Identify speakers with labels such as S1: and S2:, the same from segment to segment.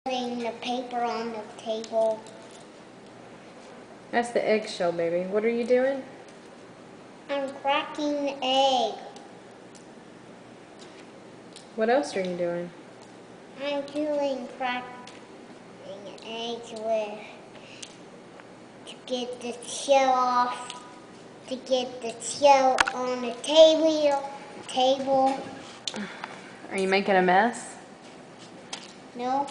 S1: Putting the paper on the table.
S2: That's the eggshell, baby. What are you doing?
S1: I'm cracking the egg.
S2: What else are you doing?
S1: I'm doing cracking eggs with to get the shell off, to get the shell on the table.
S2: Are you making a mess?
S1: No,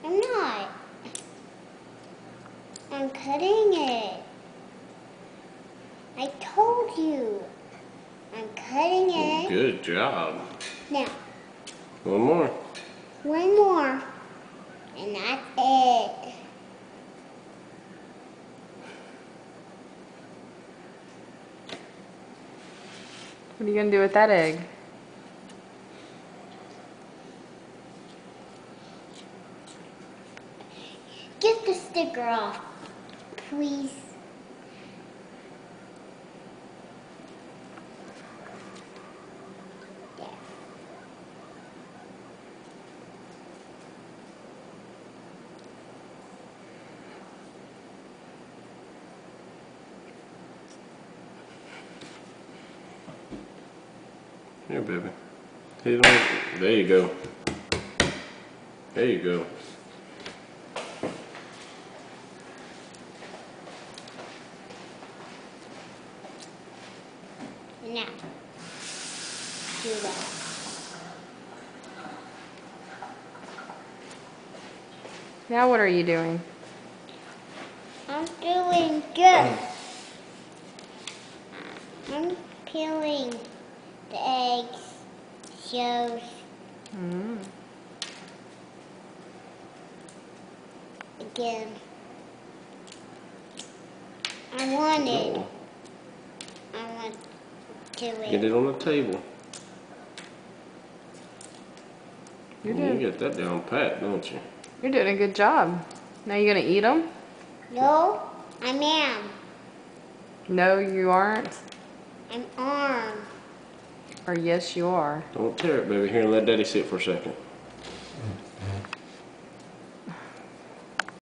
S1: I'm not. I'm cutting it. I told you. I'm cutting it.
S3: Good job.
S1: Now,
S3: One more.
S1: one more, and that's it.
S2: What are you going to do with that egg?
S1: Get the sticker off, please. There.
S3: Here, baby. Hit 'em with- There you go. There you go.
S1: Now, do that.
S2: Now what are you doing?
S1: I'm doing good. I'm peeling the eggs, shells. Again. I want
S3: No.
S1: to
S3: Get it on the table.
S2: You're
S3: You
S2: doing,
S3: get that down pat, don't you?
S2: you're doing a good job. Now you going to eat them?
S1: No, I am.
S2: No, you aren't.
S1: I'm armed.
S2: Or yes, you are.
S3: Don't tear it, baby. Here, and let Daddy sit for a second.